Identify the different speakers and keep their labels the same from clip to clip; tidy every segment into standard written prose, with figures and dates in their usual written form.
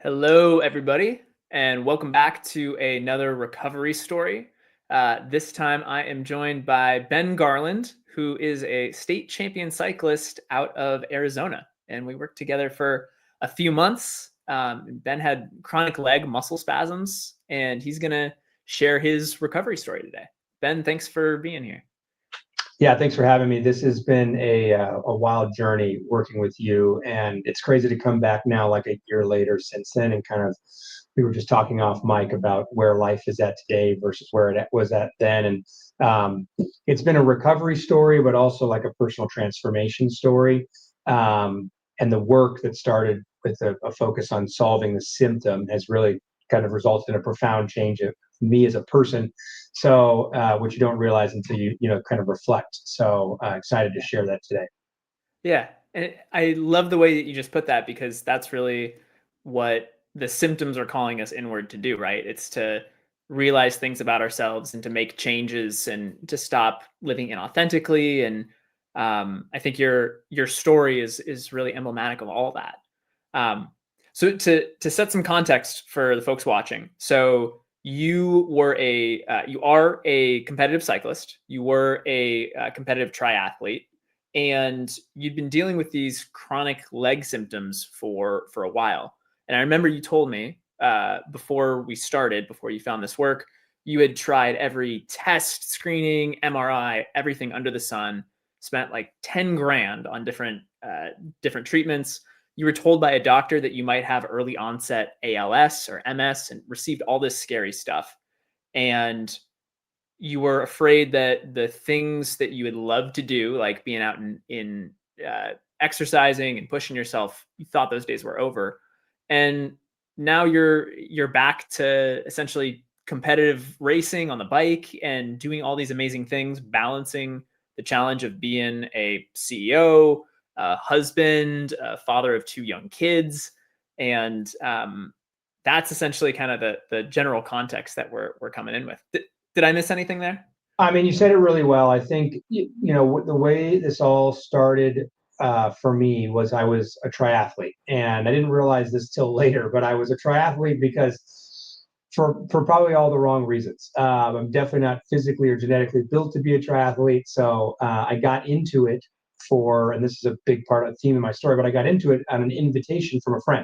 Speaker 1: Hello, everybody, and welcome back to another recovery story. This time I am joined by Ben Garland, who is a state champion cyclist out of Arizona. And we worked together for a few months. Ben had chronic leg muscle spasms, and he's going to share his recovery story today. Ben, thanks for being here.
Speaker 2: Yeah, thanks for having me. This has been a wild journey working with you, and it's crazy to come back now, like a year later since then, and kind of we were just talking off mic about where life is at today versus where it was at then, and it's been a recovery story, but also like a personal transformation story. And the work that started with a focus on solving the symptom has really kind of resulted in a profound change of me as a person. So, which you don't realize until you kind of reflect. So, excited to share that today.
Speaker 1: Yeah, and I love the way that you just put that because that's really what the symptoms are calling us inward to do, right? It's to realize things about ourselves and to make changes and to stop living inauthentically. And I think your story is really emblematic of all that. Um, so to set some context for the folks watching, so you are a competitive cyclist, you were a competitive triathlete, and you'd been dealing with these chronic leg symptoms for a while. And I remember you told me before you found this work, you had tried every test, screening, MRI, everything under the sun, spent like 10 grand on different treatments. You were told by a doctor that you might have early onset ALS or MS and received all this scary stuff. And you were afraid that the things that you would love to do, like being out in exercising and pushing yourself, you thought those days were over. And now you're back to essentially competitive racing on the bike and doing all these amazing things, balancing the challenge of being a CEO, a husband, a father of two young kids, and that's essentially kind of the general context that we're coming in with. Did I miss anything there?
Speaker 2: I mean, you said it really well. I think the way this all started for me was I was a triathlete, and I didn't realize this till later, but I was a triathlete because for probably all the wrong reasons. I'm definitely not physically or genetically built to be a triathlete, so I got into it and this is a big part of the theme of my story, but I got into it on an invitation from a friend.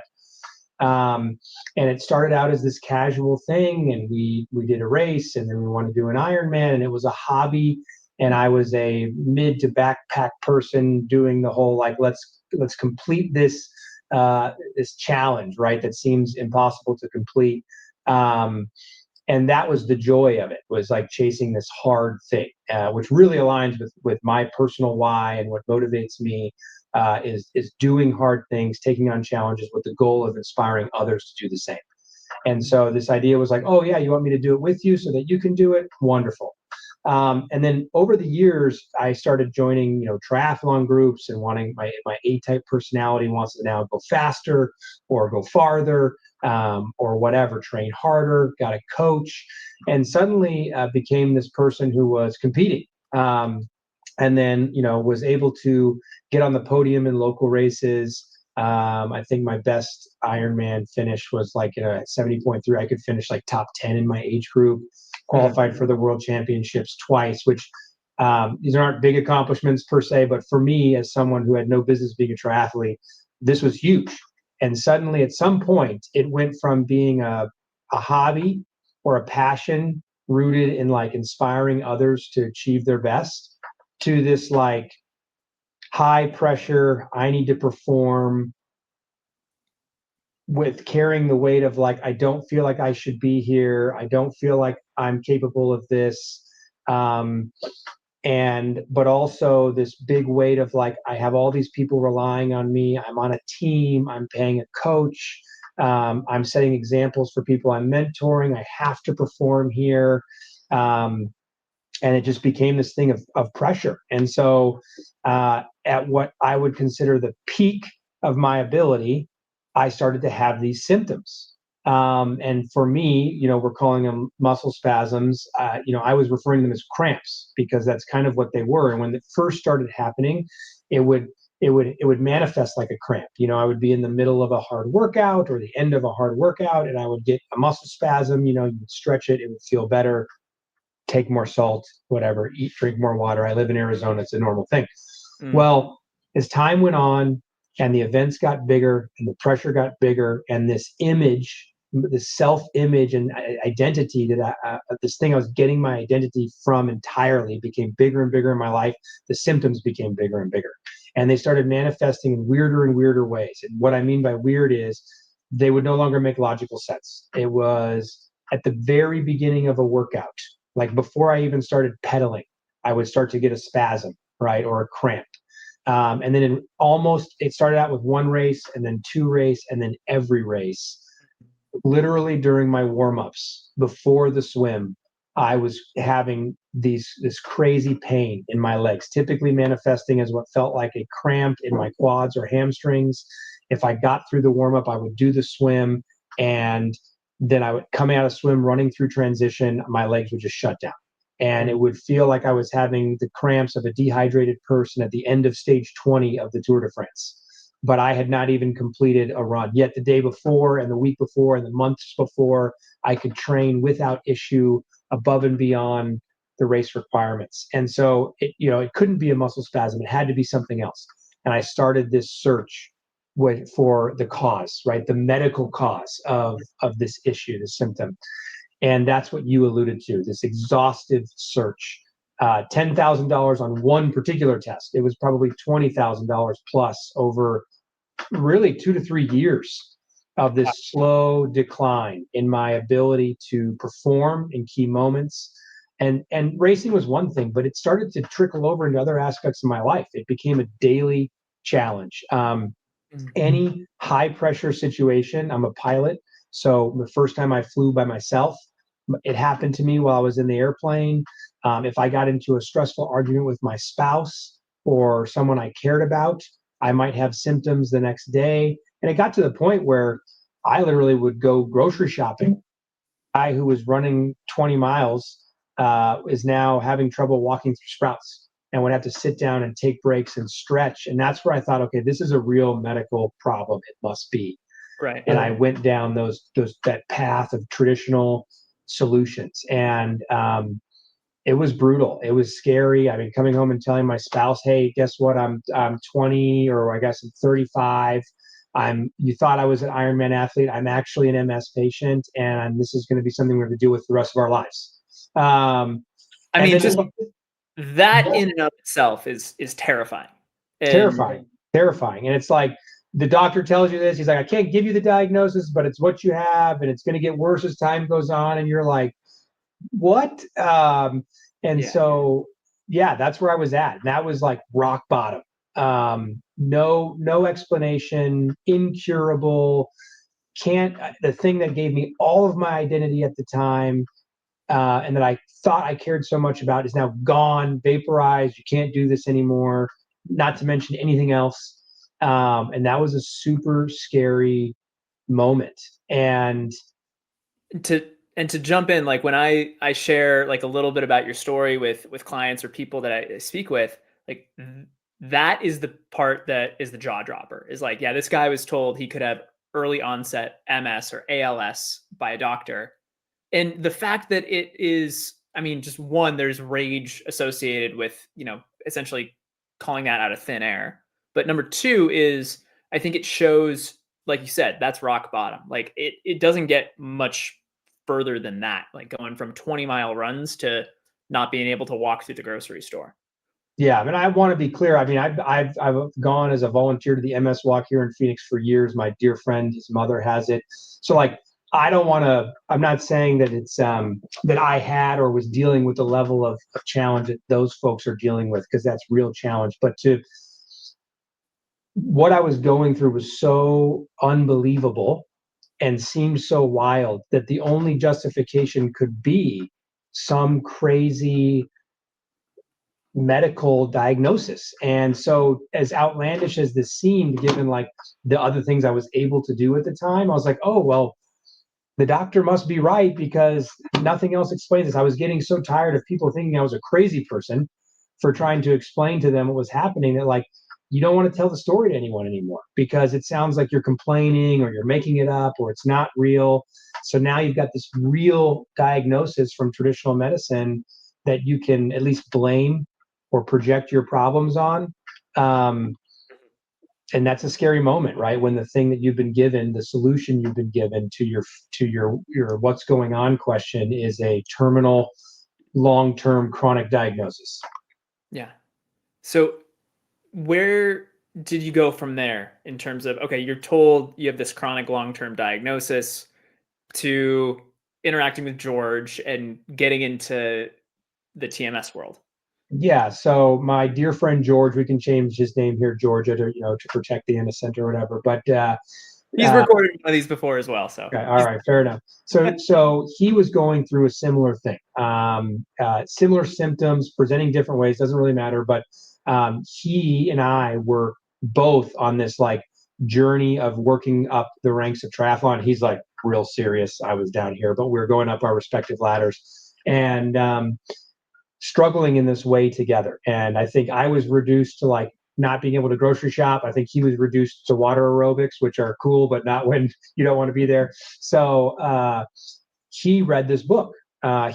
Speaker 2: And it started out as this casual thing, and we did a race, and then we wanted to do an Ironman, and it was a hobby. And I was a mid to backpack person doing the whole like let's complete this challenge, right? That seems impossible to complete. Um, and that was the joy of it, was like chasing this hard thing, which really aligns with my personal why, and what motivates me is doing hard things, taking on challenges with the goal of inspiring others to do the same. And so this idea was like, oh yeah, you want me to do it with you so that you can do it? Wonderful. And then over the years, I started joining, triathlon groups, and wanting my A-type personality wants to now go faster or go farther, or whatever, train harder, got a coach, and suddenly became this person who was competing. And then, was able to get on the podium in local races. I think my best Ironman finish was like in a 70.3. I could finish like top 10 in my age group, qualified for the world championships twice, which these aren't big accomplishments per se, but for me, as someone who had no business being a triathlete, this was huge. And suddenly at some point, it went from being a hobby or a passion rooted in like inspiring others to achieve their best, to this like high pressure, I need to perform, with carrying the weight of like, I don't feel like I should be here. I don't feel like I'm capable of this. Um, but also this big weight of like, I have all these people relying on me. I'm on a team. I'm paying a coach. I'm setting examples for people I'm mentoring. I have to perform here. And it just became this thing of pressure. And so at what I would consider the peak of my ability, I started to have these symptoms. And for me, we're calling them muscle spasms. I was referring to them as cramps because that's kind of what they were. And when it first started happening, it would it would manifest like a cramp. I would be in the middle of a hard workout or the end of a hard workout, and I would get a muscle spasm. You would stretch it, it would feel better. Take more salt, whatever, drink more water. I live in Arizona, it's a normal thing.
Speaker 1: Mm.
Speaker 2: Well, as time went on and the events got bigger and the pressure got bigger, and this self-image and identity this thing I was getting my identity from entirely became bigger and bigger in my life. The symptoms became bigger and bigger, and they started manifesting in weirder and weirder ways. And what I mean by weird is they would no longer make logical sense. It was at the very beginning of a workout, like before I even started pedaling, I would start to get a spasm, right, or a cramp. And then it started out with one race, and then two race, and then every race. Literally during my warm-ups before the swim, I was having this crazy pain in my legs, typically manifesting as what felt like a cramp in my quads or hamstrings. If I got through the warm-up, I would do the swim, and then I would come out of swim running through transition, my legs would just shut down. And it would feel like I was having the cramps of a dehydrated person at the end of stage 20 of the Tour de France. But I had not even completed a run. Yet the day before and the week before and the months before, I could train without issue above and beyond the race requirements. And so it couldn't be a muscle spasm. It had to be something else. And I started this search for the cause, right? The medical cause of this issue, this symptom. And that's what you alluded to, this exhaustive search. $10,000 on one particular test. It was probably $20,000 plus over really 2 to 3 years of this slow decline in my ability to perform in key moments. And racing was one thing, but it started to trickle over into other aspects of my life. It became a daily challenge. Any high pressure situation, I'm a pilot. So the first time I flew by myself, it happened to me while I was in the airplane. If I got into a stressful argument with my spouse or someone I cared about, I might have symptoms the next day. And it got to the point where I literally would go grocery shopping. A guy who was running 20 miles is now having trouble walking through Sprouts and would have to sit down and take breaks and stretch. And that's where I thought, okay, this is a real medical problem. It must be.
Speaker 1: Right.
Speaker 2: And I went down that path of traditional solutions. And it was brutal. It was scary. I mean, coming home and telling my spouse, "Hey, guess what? I'm 20, or I guess I'm 35. You thought I was an Ironman athlete. I'm actually an MS patient, and this is going to be something we're going to deal with the rest of our lives."
Speaker 1: I mean, just that in and of itself is terrifying.
Speaker 2: Terrifying. And it's like the doctor tells you this. He's like, "I can't give you the diagnosis, but it's what you have, and it's going to get worse as time goes on." And you're like, what? So that's where I was at. And that was like rock bottom. No explanation, incurable. The thing that gave me all of my identity at the time, and that I thought I cared so much about, is now gone, vaporized. You can't do this anymore. Not to mention anything else. And that was a super scary moment. And
Speaker 1: to jump in, like when I share like a little bit about your story with clients or people that I speak with, like that is the part that is the jaw dropper. Is like, yeah, this guy was told he could have early onset MS or ALS by a doctor. And the fact that it is, I mean, just one, there's rage associated with, essentially calling that out of thin air. But number two is, I think it shows, like you said, that's rock bottom. Like it doesn't get much further than that, like going from 20-mile runs to not being able to walk through the grocery store.
Speaker 2: Yeah, I mean, I want to be clear. I mean, I've gone as a volunteer to the MS Walk here in Phoenix for years. My dear friend, his mother has it. So like, I don't want to. I'm not saying that it's that I had or was dealing with the level of challenge that those folks are dealing with, because that's real challenge. But what I was going through was so unbelievable and seemed so wild that the only justification could be some crazy medical diagnosis. And so, as outlandish as this seemed, given like the other things I was able to do at the time, I was like, oh, well, the doctor must be right, because nothing else explains this. I was getting so tired of people thinking I was a crazy person for trying to explain to them what was happening, that like, you don't want to tell the story to anyone anymore because it sounds like you're complaining or you're making it up or it's not real. So now you've got this real diagnosis from traditional medicine that you can at least blame or project your problems on. Um, and that's a scary moment, right? When the thing that you've been given, the solution you've been given to your what's going on question is a terminal, long-term chronic diagnosis.
Speaker 1: Yeah. So where did you go from there in terms of, okay, you're told you have this chronic long-term diagnosis, to interacting with George and getting into the TMS world?
Speaker 2: Yeah, so my dear friend George, we can change his name here, Georgia, to protect the innocent or whatever. But
Speaker 1: He's recorded one of these before as well, so
Speaker 2: okay, all right, fair enough. So he was going through a similar thing, similar symptoms, presenting different ways. Doesn't really matter, but he and I were both on this like journey of working up the ranks of triathlon. He's like real serious. I was down here, but we were going up our respective ladders and struggling in this way together. And I think I was reduced to like not being able to grocery shop. I think he was reduced to water aerobics, which are cool, but not when you don't want to be there. So he read this book,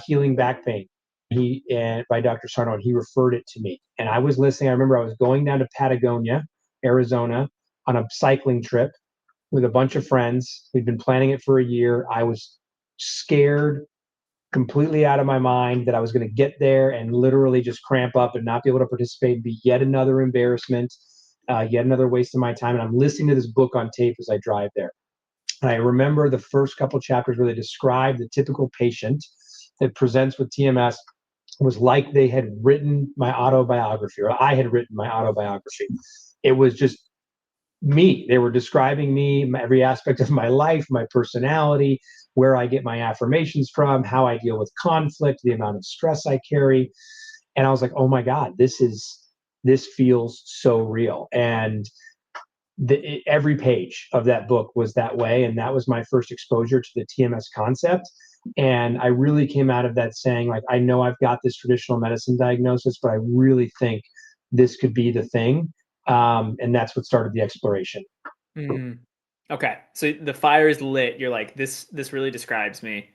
Speaker 2: Healing Back Pain. He and by Dr. Sarno, and he referred it to me. And I was listening. I remember I was going down to Patagonia, Arizona, on a cycling trip with a bunch of friends. We'd been planning it for a year. I was scared completely out of my mind that I was going to get there and literally just cramp up and not be able to participate and be yet another embarrassment, yet another waste of my time. And I'm listening to this book on tape as I drive there. And I remember the first couple chapters where they describe the typical patient that presents with TMS was like they had written my autobiography, or I had written my autobiography. It was just me. They were describing me, every aspect of my life, my personality, where I get my affirmations from, how I deal with conflict, the amount of stress I carry. And I was like, oh my God, this feels so real. And every page of that book was that way. And that was my first exposure to the TMS concept. And I really came out of that saying, like, I know I've got this traditional medicine diagnosis, but I really think this could be the thing. And that's what started the exploration.
Speaker 1: Mm. Okay, so the fire is lit. You're like, this really describes me.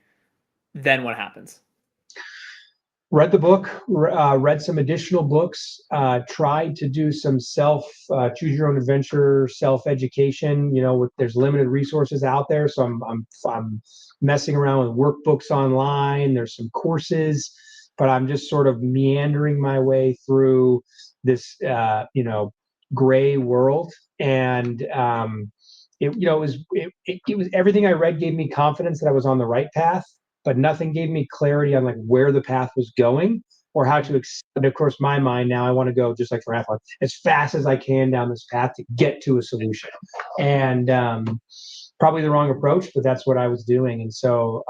Speaker 1: Then what happens?
Speaker 2: Read the book, read some additional books, tried to do some choose your own adventure, self education. There's limited resources out there, so I'm messing around with workbooks online. There's some courses, but I'm just sort of meandering my way through this gray world. And it was everything I read gave me confidence that I was on the right path, but nothing gave me clarity on like where the path was going or how to. And of course, my mind now, I want to go just like for triathlon as fast as I can down this path to get to a solution. And probably the wrong approach, but that's what I was doing. And so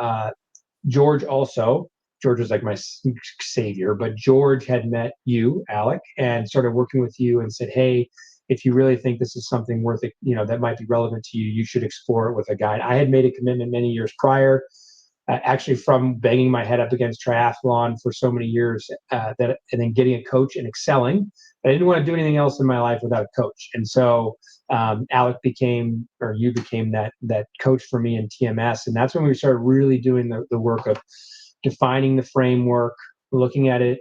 Speaker 2: George also. George was like my savior, but George had met you, Alec, and started working with you and said, hey, if you really think this is something worth it, that might be relevant to you, you should explore it with a guide. I had made a commitment many years prior, actually from banging my head up against triathlon for so many years, and then getting a coach and excelling. I didn't want to do anything else in my life without a coach. And so Alec you became that coach for me in TMS. And that's when we started really doing the work of defining the framework, looking at it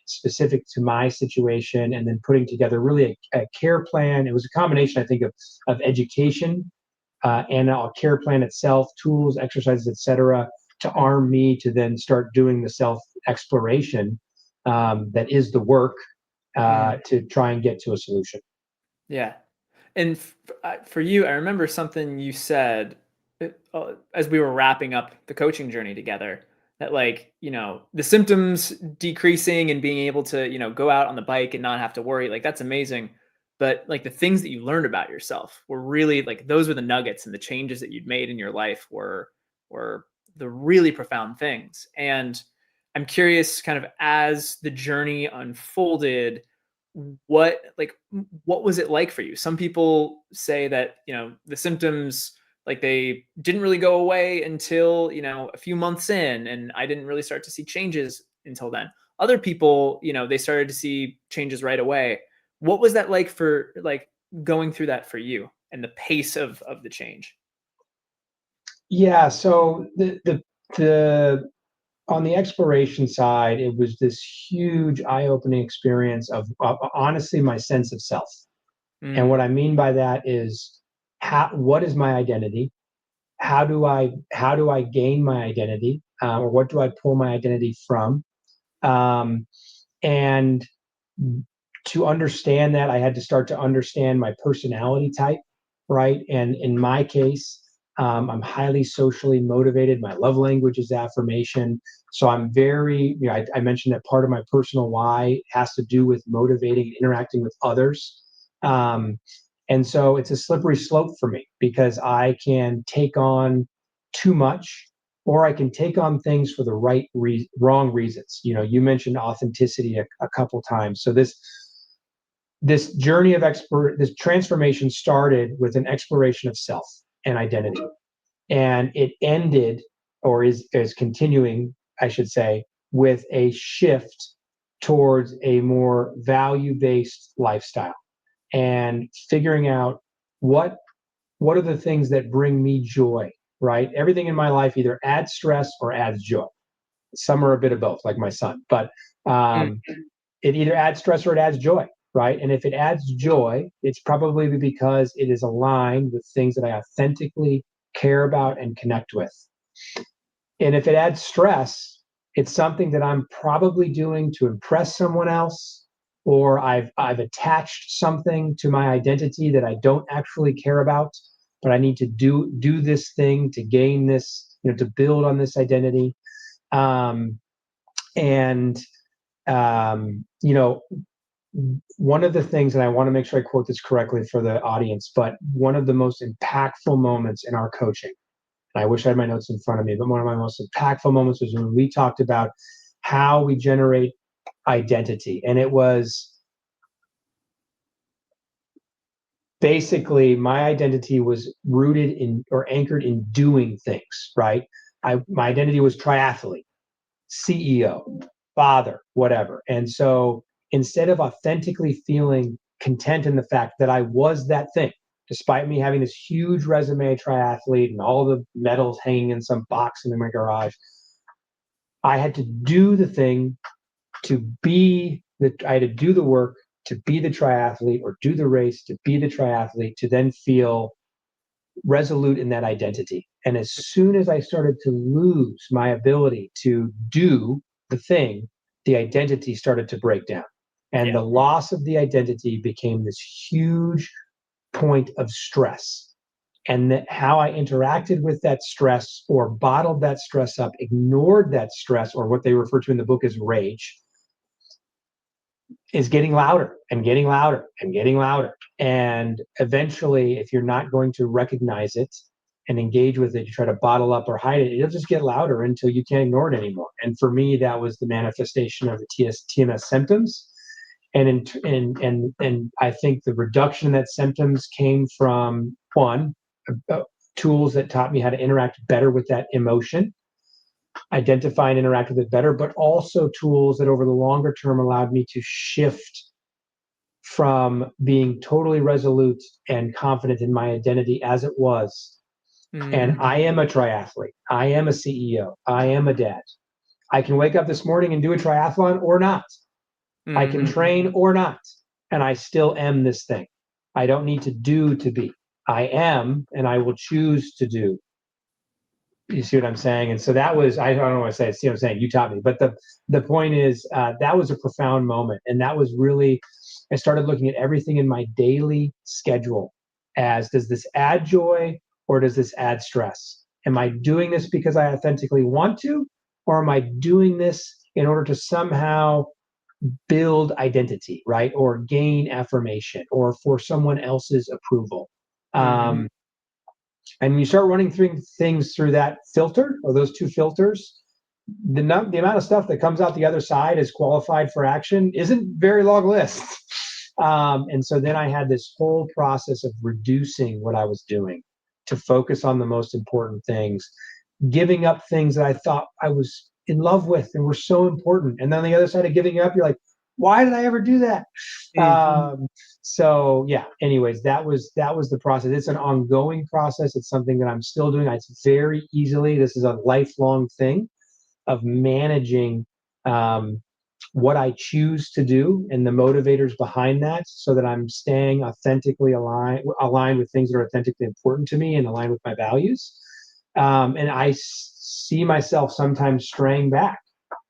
Speaker 2: specific to my situation, and then putting together really a care plan. It was a combination, I think, of education and a care plan itself, tools, exercises, etc., to arm me to then start doing the self exploration that is the work to try and get to a solution.
Speaker 1: Yeah. And for you, I remember something you said as we were wrapping up the coaching journey together, that like, the symptoms decreasing and being able to, go out on the bike and not have to worry, like that's amazing. But like the things that you learned about yourself were really like, those were the nuggets, and the changes that you'd made in your life were the really profound things. And I'm curious, kind of as the journey unfolded, what what was it like for you? Some people say that the symptoms, like, they didn't really go away until a few months in, and I didn't really start to see changes until then. Other people, they started to see changes right away. What was that like for like going through that for you and the pace of the change?
Speaker 2: Yeah. So the on the exploration side, it was this huge eye-opening experience of honestly my sense of self. And what
Speaker 1: Mm,
Speaker 2: I mean by that is what is my identity? How do I gain my identity? Or what do I pull my identity from? Um, and to understand that, I had to start to understand my personality type, right? And in my case, I'm highly socially motivated. My love language is affirmation. So I'm very, I mentioned that part of my personal why has to do with motivating and interacting with others. Um, and so it's a slippery slope for me because I can take on too much or I can take on things for the wrong reasons. You mentioned authenticity a couple times. So this journey of this transformation started with an exploration of self and identity, and it ended, or is continuing, I should say, with a shift towards a more value-based lifestyle and figuring out what what are the things that bring me joy, right? Everything in my life either adds stress or adds joy. Some are a bit of both, like my son, but
Speaker 1: mm,
Speaker 2: um, it either adds stress or it adds joy, right? And if it adds joy, it's probably because it is aligned with things that I authentically care about and connect with. And if it adds stress, it's something that I'm probably doing to impress someone else, or I've attached something to my identity that I don't actually care about, but I need to do this thing to gain this, to build on this identity. Um, and you know, one of the things, and I want to make sure I quote this correctly for the audience, but one of the most impactful moments in our coaching, and I wish I had my notes in front of me, but one of my most impactful moments was when we talked about how we generate identity. And it was basically my identity was rooted in or anchored in doing things, right? My identity was triathlete, CEO, father, whatever. And so instead of authentically feeling content in the fact that I was that thing, despite me having this huge resume triathlete and all the medals hanging in some box in my garage, I had to do the thing I had to do the work to be the triathlete or do the race to be the triathlete to then feel resolute in that identity. And as soon as I started to lose my ability to do the thing, the identity started to break down. And
Speaker 1: yeah.
Speaker 2: the loss of the identity became this huge point of stress. And that how I interacted with that stress or bottled that stress up, ignored that stress, or what they refer to in the book as rage, is getting louder and getting louder and getting louder. And eventually, if you're not going to recognize it and engage with it, you try to bottle up or hide it, it'll just get louder until you can't ignore it anymore. And for me, that was the manifestation of the TMS symptoms. And I think the reduction in that symptoms came from one, tools that taught me how to interact better with that emotion, identify and interact with it better, but also tools that over the longer term allowed me to shift from being totally resolute and confident in my identity as it was. And
Speaker 1: Mm,
Speaker 2: I am a triathlete. I am a CEO. I am a dad. I can wake up this morning and do a triathlon or not. I can
Speaker 1: mm,
Speaker 2: train or not. And I still am this thing. I don't need to do to be. I am, and I will choose to do. You see what I'm saying? And so that was, I don't know what I say, see what I'm saying? You taught me. But the point is, that was a profound moment. And that was really, I started looking at everything in my daily schedule as, does this add joy or does this add stress? Am I doing this because I authentically want to, or am I doing this in order to somehow build identity, right? Or gain affirmation or for someone else's approval?
Speaker 1: mm,
Speaker 2: Um, and you start running through things through that filter or those two filters, the amount of stuff that comes out the other side as qualified for action isn't very long list. And so then I had this whole process of reducing what I was doing to focus on the most important things, giving up things that I thought I was in love with and were so important. And then the other side of giving up, you're like, why did I ever do that?
Speaker 1: Mhm.
Speaker 2: So yeah, anyways, that was the process. It's an ongoing process. It's something that I'm still doing. It's very easily, this is a lifelong thing of managing um, what I choose to do and the motivators behind that, so that I'm staying authentically aligned with things that are authentically important to me and aligned with my values. And I see myself sometimes straying back,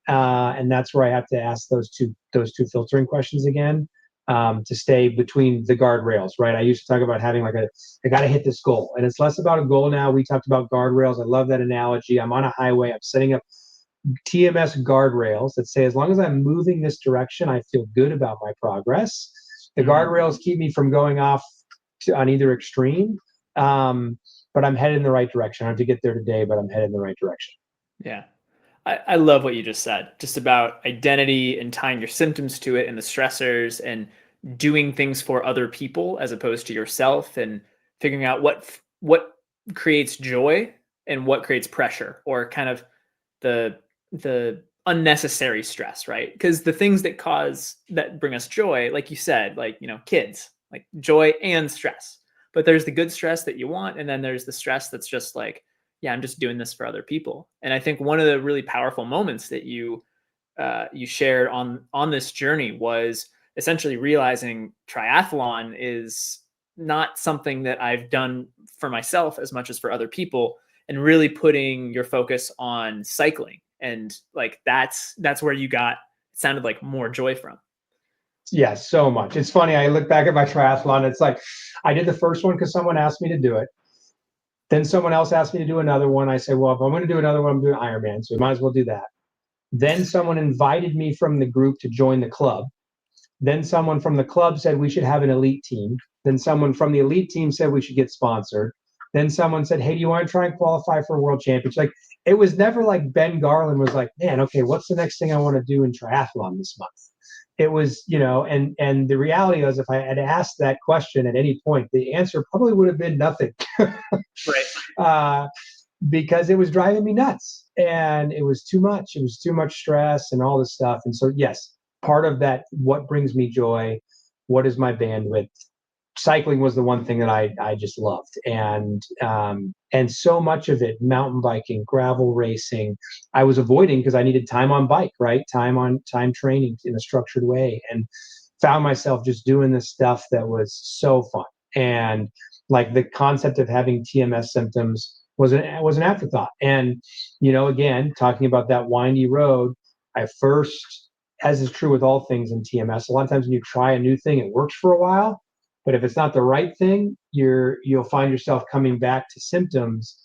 Speaker 2: and that's where I have to ask those two filtering questions again, to stay between the guardrails, right? I used to talk about having like I got to hit this goal, and it's less about a goal now. We talked about guardrails. I love that analogy. I'm on a highway. I'm setting up TMS guardrails that say, as long as I'm moving this direction, I feel good about my progress. The
Speaker 1: Mhm.
Speaker 2: guardrails keep me from going off on either extreme, um, but I'm headed in the right direction. I don't have to get there today, but I'm headed in the right direction.
Speaker 1: Yeah. I love what you just said, just about identity and tying your symptoms to it and the stressors and doing things for other people as opposed to yourself and figuring out what creates joy and what creates pressure or kind of the the unnecessary stress, right? Because the things that bring us joy, like you said, like, kids, like joy and stress. But there's the good stress that you want, and then there's the stress that's just like, yeah, I'm just doing this for other people. And I think one of the really powerful moments that you shared on this journey was essentially realizing triathlon is not something that I've done for myself as much as for other people, and really putting your focus on cycling. And like that's where you got, it sounded like, more joy from.
Speaker 2: Yeah, so much. It's funny. I look back at my triathlon. It's like I did the first one because someone asked me to do it. Then someone else asked me to do another one. I said, well, if I'm going to do another one, I'm doing Ironman, so we might as well do that. Then someone invited me from the group to join the club. Then someone from the club said we should have an elite team. Then someone from the elite team said we should get sponsored. Then someone said, hey, do you want to try and qualify for a world championship? Like, it was never like Ben Garland was like, man, okay, what's the next thing I want to do in triathlon this month? It was, and the reality was, if I had asked that question at any point, the answer probably would have been nothing.
Speaker 1: Right.
Speaker 2: uh, because it was driving me nuts, and it was too much. It was too much stress and all this stuff. And so, yes, part of that, what brings me joy, what is my bandwidth? Cycling was the one thing that I just loved, and so much of it, mountain biking, gravel racing, I was avoiding because I needed time on bike, right? Time training in a structured way, and found myself just doing this stuff that was so fun. And like the concept of having TMS symptoms was an afterthought. And again, talking about that windy road, I first, as is true with all things in TMS, a lot of times when you try a new thing, it works for a while, but if it's not the right thing, you'll find yourself coming back to symptoms.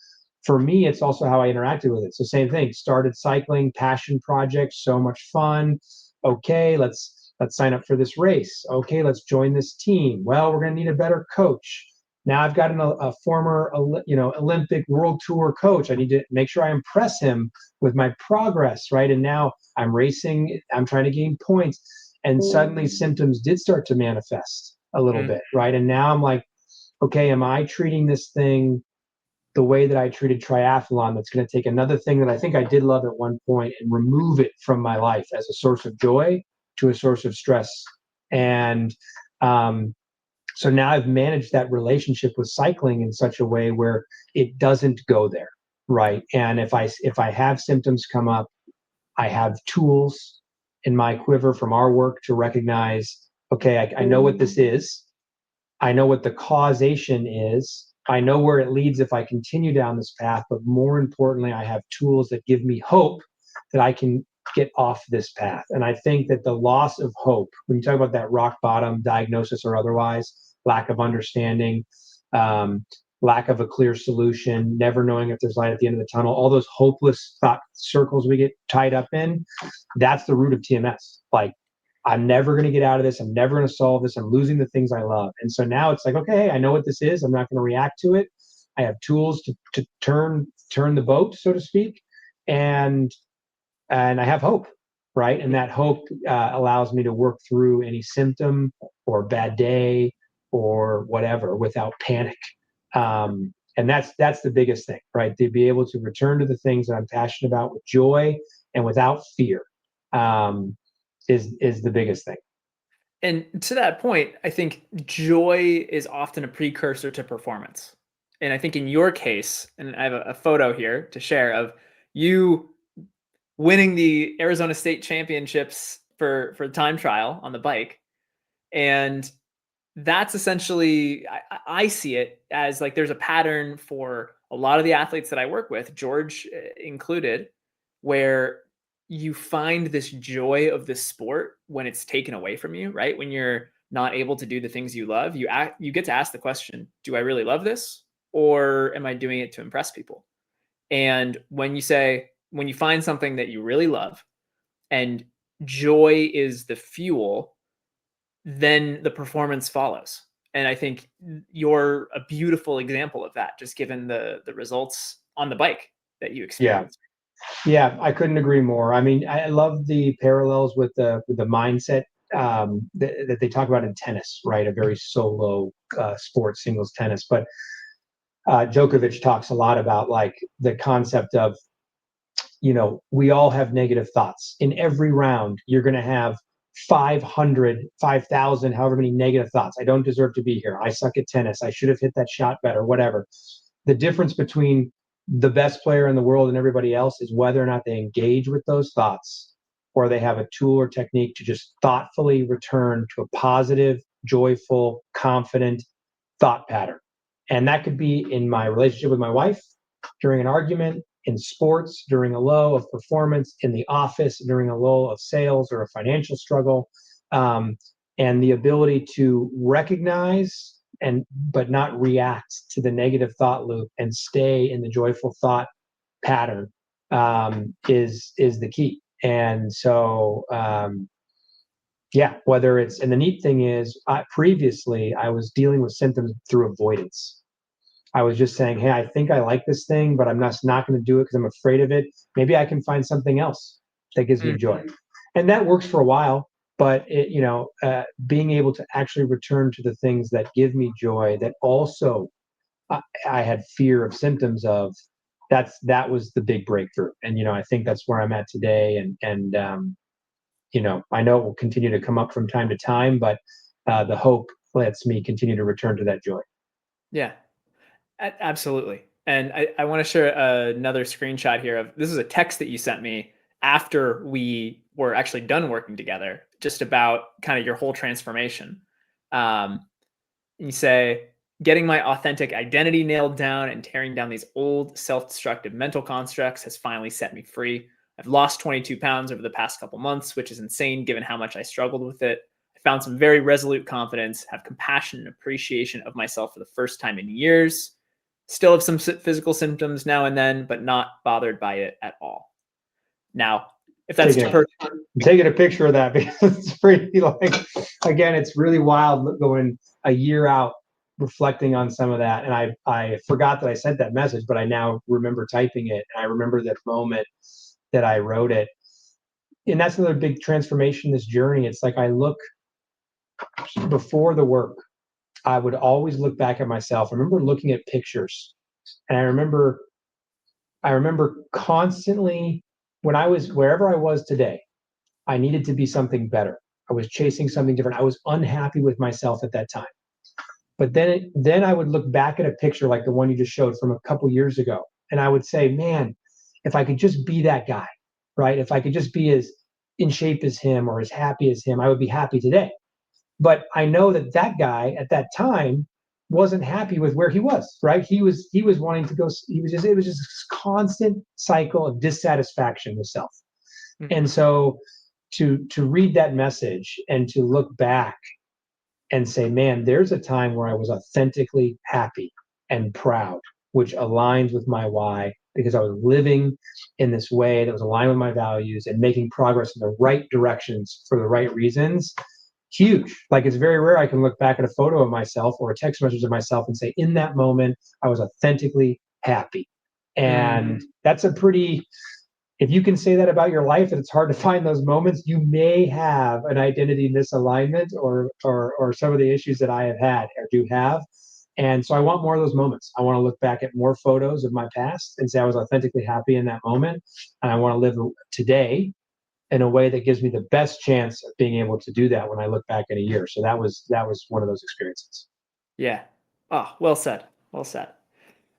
Speaker 2: For me, it's also how I interacted with it. So same thing, started cycling, passion project, so much fun. Okay, let's sign up for this race. Okay, let's join this team. Well, we're going to need a better coach. Now I've got a former Olympic world tour coach. I need to make sure I impress him with my progress, right? And now I'm racing, I'm trying to gain points, and suddenly symptoms did start to manifest a little
Speaker 1: Mm.
Speaker 2: bit, right? And now I'm like, okay, am I treating this thing the way that I treated triathlon? That's going to take another thing that I think I did love at one point and remove it from my life as a source of joy to a source of stress. And um, so now I've managed that relationship with cycling in such a way where it doesn't go there, right? And if I have symptoms come up, I have tools in my quiver from our work to recognize, okay, I know what this is. I know what the causation is. I know where it leads if I continue down this path, but more importantly, I have tools that give me hope that I can get off this path. And I think that the loss of hope, when you talk about that rock bottom diagnosis or otherwise, lack of understanding, um, lack of a clear solution, never knowing if there's light at the end of the tunnel, all those hopeless thought circles we get tied up in, that's the root of TMS. Like, I'm never going to get out of this. I'm never going to solve this. I'm losing the things I love. And so now it's like, okay, I know what this is. I'm not going to react to it. I have tools to turn the boat, so to speak, and I have hope, right? And that hope allows me to work through any symptom or bad day or whatever without panic. And that's the biggest thing, right? To be able to return to the things that I'm passionate about with joy and without fear. Um, is the biggest thing.
Speaker 1: And to that point, I think joy is often a precursor to performance. And I think in your case, and I have a photo here to share of you winning the Arizona State Championships for time trial on the bike. And that's essentially, I see it as like there's a pattern for a lot of the athletes that I work with, George included, where you find this joy of the sport when it's taken away from you, right? When you're not able to do the things you love, you get to ask the question, do I really love this? Or am I doing it to impress people? And when you find something that you really love and joy is the fuel, then the performance follows. And I think you're a beautiful example of that, just given the results on the bike that you
Speaker 2: Yeah.
Speaker 1: experienced.
Speaker 2: Yeah, I couldn't agree more. I mean, I love the parallels with the mindset that they talk about in tennis, right? A very solo sport, singles tennis. But Djokovic talks a lot about like the concept of, we all have negative thoughts. In every round, you're going to have 500, 5,000, however many negative thoughts. I don't deserve to be here. I suck at tennis. I should have hit that shot better, whatever. The difference between the best player in the world and everybody else is whether or not they engage with those thoughts or they have a tool or technique to just thoughtfully return to a positive, joyful, confident thought pattern. And that could be in my relationship with my wife, during an argument, in sports, during a low of performance, in the office, during a low of sales or a financial struggle. Um, and the ability to recognize but not react to the negative thought loop and stay in the joyful thought pattern is the key. And so yeah, whether it's, and the neat thing is, previously I was dealing with symptoms through avoidance. I was just saying, hey, I think I like this thing, but I'm not going to do it because I'm afraid of it. Maybe I can find something else that gives me joy. And that works for a while, but being able to actually return to the things that give me joy, that also I had fear of symptoms of, that was the big breakthrough. And, I think that's where I'm at today. And I know it will continue to come up from time to time, but the hope lets me continue to return to that joy.
Speaker 1: Yeah, absolutely. And I want to share another screenshot here of this is a text that you sent me after we were actually done working together, just about kind of your whole transformation. You say, getting my authentic identity nailed down and tearing down these old self-destructive mental constructs has finally set me free. I've lost 22 pounds over the past couple months, which is insane given how much I struggled with it. I found some very resolute confidence, have compassion and appreciation of myself for the first time in years. Still have some physical symptoms now and then, but not bothered by it at all. Now, if that's too personal,
Speaker 2: I'm taking a picture of that because it's pretty, like, again, it's really wild going a year out reflecting on some of that. And I forgot that I sent that message, but I now remember typing it. And I remember that moment that I wrote it. And that's another big transformation, this journey. It's like I look before the work, I would always look back at myself. I remember looking at pictures and I remember constantly, when I was wherever I was today, I needed to be something better. I was chasing something different. I was unhappy with myself at that time. But then I would look back at a picture like the one you just showed from a couple years ago, and I would say, man, if I could just be that guy, right? If I could just be as in shape as him or as happy as him, I would be happy today. But I know that that guy at that time wasn't happy with where he was, right? He was wanting to go. It was just this constant cycle of dissatisfaction with self. And so to read that message and to look back and say, man, there's a time where I was authentically happy and proud, which aligns with my why, because I was living in this way that was aligned with my values and making progress in the right directions for the right reasons. Huge. Like, it's very rare I can look back at a photo of myself or a text message of myself and say, in that moment, I was authentically happy. And that's a pretty, if you can say that about your life and it's hard to find those moments, you may have an identity misalignment or some of the issues that I have had or do have. And so I want more of those moments. I want to look back at more photos of my past and say I was authentically happy in that moment. And I want to live today in a way that gives me the best chance of being able to do that when I look back in a year. So that was one of those experiences.
Speaker 1: Yeah. Oh, well said. Well said.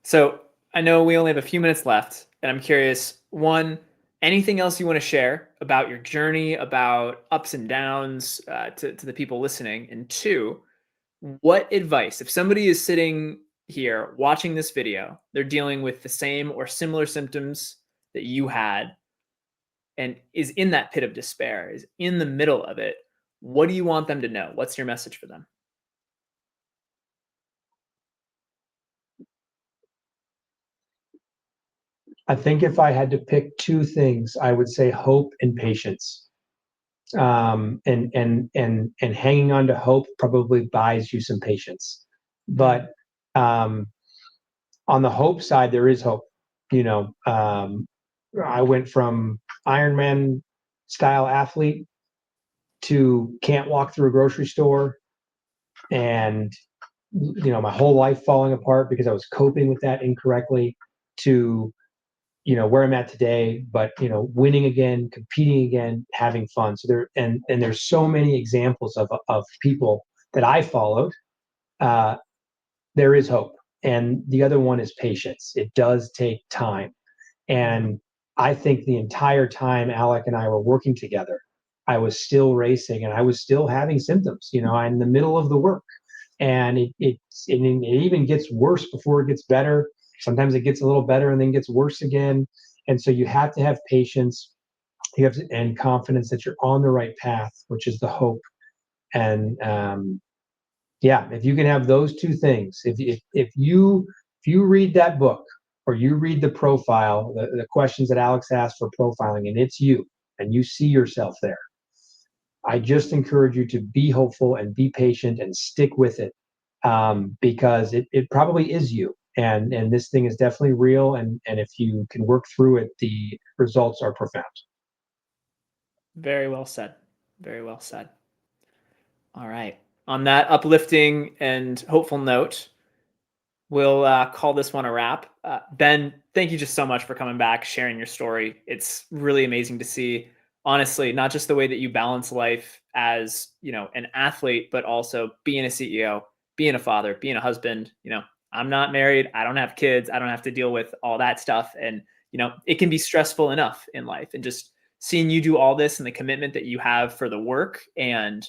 Speaker 1: So I know we only have a few minutes left, and I'm curious, one, anything else you want to share about your journey, about ups and downs to the people listening? And two, what advice, if somebody is sitting here watching this video, they're dealing with the same or similar symptoms that you had and is in that pit of despair, is in the middle of it, what do you want them to know? What's your message for them?
Speaker 2: I think if I had to pick two things, I would say hope and patience. And hanging on to hope probably buys you some patience.
Speaker 1: Mm,
Speaker 2: But um, on the hope side, there is hope. You know, I went from Ironman style athlete to can't walk through a grocery store, and my whole life falling apart because I was coping with that incorrectly, to where I'm at today, but winning again, competing again, having fun. So there's so many examples of people that I followed. uh, there is hope. And the other one is patience. It does take time.
Speaker 1: mm,
Speaker 2: And I think the entire time Alec and I were working together, I was still racing and I was still having symptoms. I'm in the middle of the work, and it even gets worse before it gets better. Sometimes it gets a little better and then gets worse again. And so you have to have patience. You have to, and confidence that you're on the right path, which is the hope. And yeah, if you can have those two things, if you read that book, or you read the profile, the questions that Alex asked for profiling, and it's you, and you see yourself there, I just encourage you to be hopeful and be patient and stick with it, because it probably is you. And this thing is definitely real. And if you can work through it, the results are profound.
Speaker 1: very well said. Very well said. All right. On that uplifting and hopeful note, we'll call this one a wrap. Ben, thank you just so much for coming back, sharing your story. It's really amazing to see, honestly, not just the way that you balance life as, an athlete, but also being a CEO, being a father, being a husband. I'm not married. I don't have kids. I don't have to deal with all that stuff. And, it can be stressful enough in life. And just seeing you do all this and the commitment that you have for the work and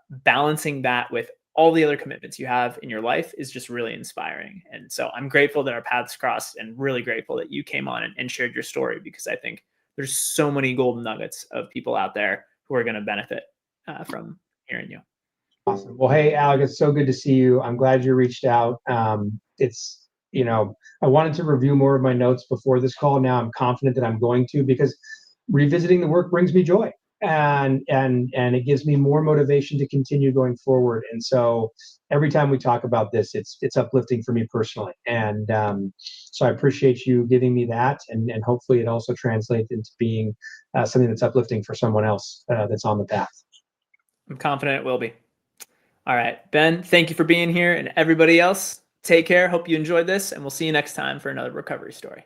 Speaker 1: balancing that with all the other commitments you have in your life is just really inspiring. And so I'm grateful that our paths crossed and really grateful that you came on and shared your story, because I think there's so many golden nuggets of people out there who are going to benefit from hearing you.
Speaker 2: Awesome. Well, hey, Alec, it's so good to see you. I'm glad you reached out. I wanted to review more of my notes before this call. Now I'm confident that I'm going to, because revisiting the work brings me joy, and it gives me more motivation to continue going forward. And so every time we talk about this, it's uplifting for me personally. And so I appreciate you giving me that, and hopefully it also translates into being something that's uplifting for someone else that's on the path.
Speaker 1: I'm confident it will be. All right, Ben, thank you for being here, and everybody else, take care. Hope you enjoyed this, and we'll see you next time for another recovery story.